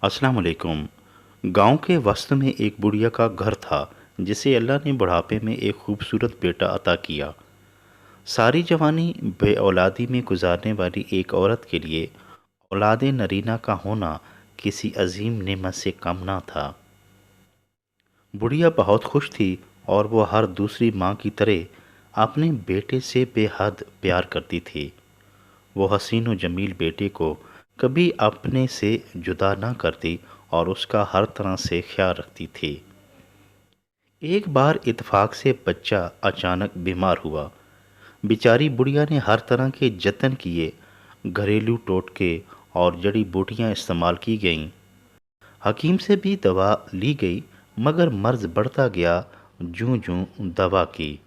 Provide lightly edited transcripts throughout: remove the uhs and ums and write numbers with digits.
अस्सलाम वालेकुम। गांव के वस्त में एक बुढ़िया का घर था जिसे अल्लाह ने बुढ़ापे में एक खूबसूरत बेटा अता किया। सारी जवानी बे औलादी में गुजारने वाली एक औरत के लिए औलाद नरीना का होना किसी अजीम नेमत से कम ना था। बुढ़िया बहुत खुश थी और वो हर दूसरी माँ की तरह अपने बेटे से बेहद प्यार करती थी। वो हसीन व जमील बेटे को कभी अपने से जुदा ना करती और उसका हर तरह से ख्याल रखती थी। एक बार इत्तेफाक से बच्चा अचानक बीमार हुआ। बेचारी बुढ़िया ने हर तरह के जतन किए, घरेलू टोटके और जड़ी बूटियां इस्तेमाल की गईं। हकीम से भी दवा ली गई, मगर मर्ज बढ़ता गया जूं जूं दवा की।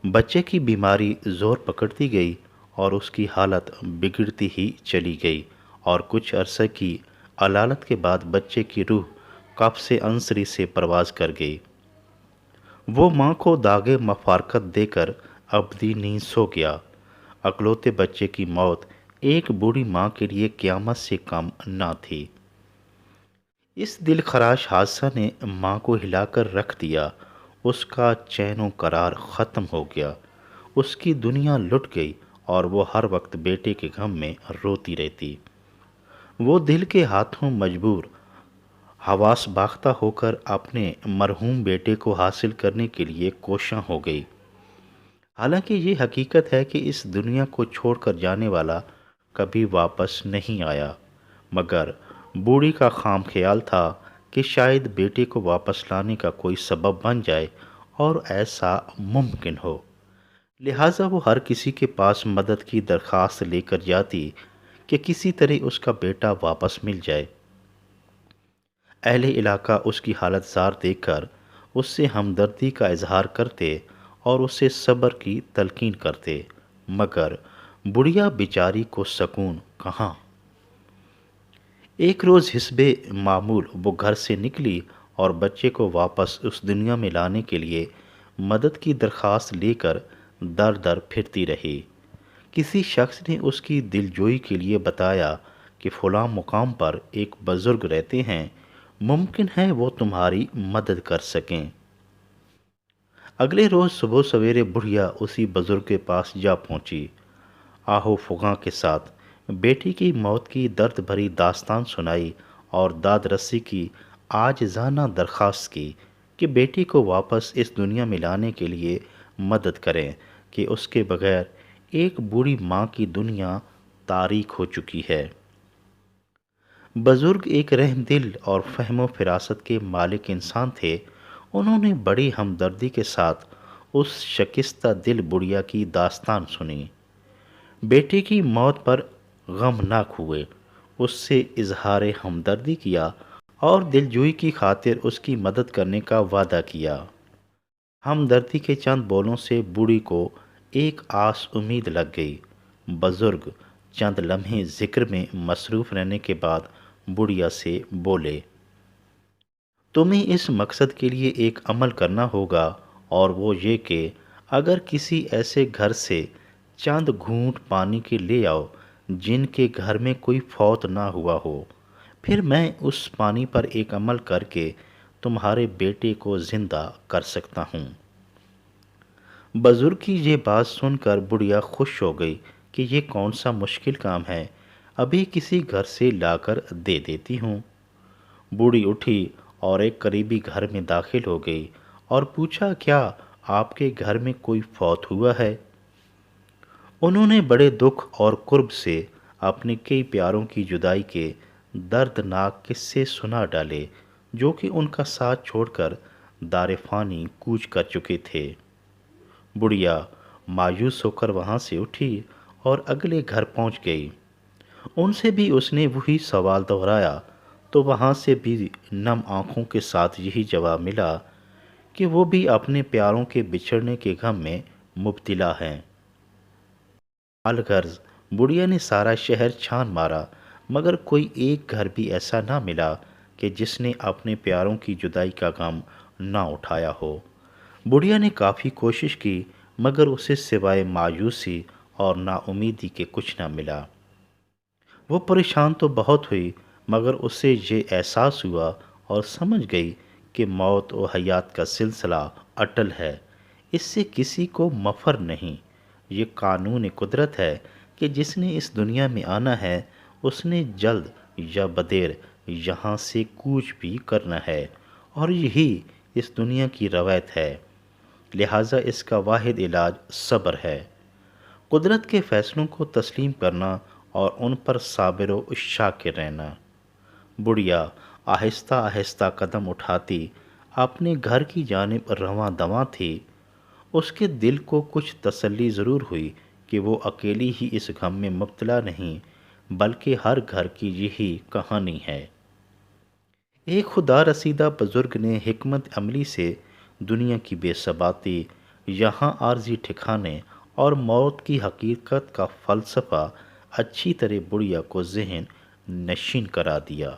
बच्चे की बीमारी जोर पकड़ती गई और उसकी हालत बिगड़ती ही चली गई और कुछ अरसे की अलालत के बाद बच्चे की रूह कब्र से अंसरी से परवाज कर गई। वो माँ को दागे मफारकत देकर अबदी नींद सो गया। अकलौते बच्चे की मौत एक बूढ़ी माँ के लिए क़यामत से कम ना थी। इस दिलखराश हादसा ने माँ को हिलाकर रख दिया। उसका चैन व करार ख़त्म हो गया। उसकी दुनिया लुट गई और वो हर वक्त बेटे के गम में रोती रहती। वो दिल के हाथों मजबूर, हवास बाख्ता होकर अपने मरहूम बेटे को हासिल करने के लिए कोशां हो गई। हालांकि ये हकीकत है कि इस दुनिया को छोड़कर जाने वाला कभी वापस नहीं आया, मगर बूढ़ी का खाम ख्याल था कि शायद बेटे को वापस लाने का कोई सबब बन जाए और ऐसा मुमकिन हो। लिहाजा वो हर किसी के पास मदद की दरख्वास्त लेकर जाती कि किसी तरह उसका बेटा वापस मिल जाए। अहले इलाका उसकी हालत ज़ार देखकर उससे हमदर्दी का इजहार करते और उसे सब्र की तलकीन करते, मगर बुढ़िया बेचारी को सकून कहाँ। एक रोज़ हिस्बे मामूल वो घर से निकली और बच्चे को वापस उस दुनिया में लाने के लिए मदद की दरख्वास्त लेकर दर दर फिरती रही। किसी शख्स ने उसकी दिलजोई के लिए बताया कि फ़लाँ मुकाम पर एक बुज़ुर्ग रहते हैं, मुमकिन है वो तुम्हारी मदद कर सकें। अगले रोज़ सुबह सवेरे बुढ़िया उसी बुज़ुर्ग के पास जा पहुंची। आहो फुगा के साथ बेटी की मौत की दर्द भरी दास्तान सुनाई और दाद रस्सी की आजिज़ाना दरख्वास्त की कि बेटी को वापस इस दुनिया में लाने के लिए मदद करें कि उसके बगैर एक बूढ़ी माँ की दुनिया तारीख हो चुकी है। बुजुर्ग एक रहमदिल और फ़हम फ़िरासत के मालिक इंसान थे। उन्होंने बड़ी हमदर्दी के साथ उस शकिस्ता दिल बुढ़िया की दास्तान सुनी। बेटे की मौत पर गमनाक हुए, उससे इजहार हमदर्दी किया और दिलजोई की खातिर उसकी मदद करने का वादा किया। हमदर्दी के चंद बोलों से बूढ़ी को एक आस उम्मीद लग गई। बुजुर्ग चंद लम्हे जिक्र में मसरूफ़ रहने के बाद बुढ़िया से बोले, तुम्हें इस मकसद के लिए एक अमल करना होगा, और वो ये कि अगर किसी ऐसे घर से चंद घूंट पानी के ले आओ जिनके घर में कोई फौत ना हुआ हो, फिर मैं उस पानी पर एक अमल करके तुम्हारे बेटे को ज़िंदा कर सकता हूँ। बुजुर्ग की ये बात सुनकर बुढ़िया खुश हो गई कि ये कौन सा मुश्किल काम है, अभी किसी घर से लाकर दे देती हूँ। बूढ़ी उठी और एक करीबी घर में दाखिल हो गई और पूछा, क्या आपके घर में कोई फौत हुआ है? उन्होंने बड़े दुख और कुर्ब से अपने कई प्यारों की जुदाई के दर्दनाक किस्से सुना डाले, जो कि उनका साथ छोड़कर दार फ़ानी कूच कर चुके थे। बुढ़िया मायूस होकर वहाँ से उठी और अगले घर पहुँच गई। उनसे भी उसने वही सवाल दोहराया, तो वहाँ से भी नम आँखों के साथ यही जवाब मिला कि वो भी अपने प्यारों के बिछड़ने के गम में मुब्तला हैं। अलगर्ज बुढ़िया ने सारा शहर छान मारा, मगर कोई एक घर भी ऐसा ना मिला कि जिसने अपने प्यारों की जुदाई का गम ना उठाया हो। बुढ़िया ने काफ़ी कोशिश की, मगर उसे सिवाय मायूसी और नाउमीदी के कुछ ना मिला। वो परेशान तो बहुत हुई, مگر اسے یہ احساس ہوا اور سمجھ گئی کہ موت و حیات کا سلسلہ اٹل ہے، اس سے کسی کو مفر نہیں۔ یہ قانون قدرت ہے کہ جس نے اس دنیا میں آنا ہے اس نے جلد یا بدیر یہاں سے کوچ بھی کرنا ہے، اور یہی اس دنیا کی روایت ہے، لہٰذا اس کا واحد علاج صبر ہے، قدرت کے فیصلوں کو تسلیم کرنا اور ان پر صابر و شاکر رہنا۔ بڑھیا آہستہ آہستہ قدم اٹھاتی اپنے گھر کی جانب رواں دواں تھی۔ اس کے دل کو کچھ تسلی ضرور ہوئی کہ وہ اکیلی ہی اس غم میں مبتلا نہیں، بلکہ ہر گھر کی یہی کہانی ہے۔ ایک خدا رسیدہ بزرگ نے حکمت عملی سے دنیا کی بے ثباتی، یہاں عارضی ٹھکانے اور موت کی حقیقت کا فلسفہ اچھی طرح بڑھیا کو ذہن نشین کرا دیا۔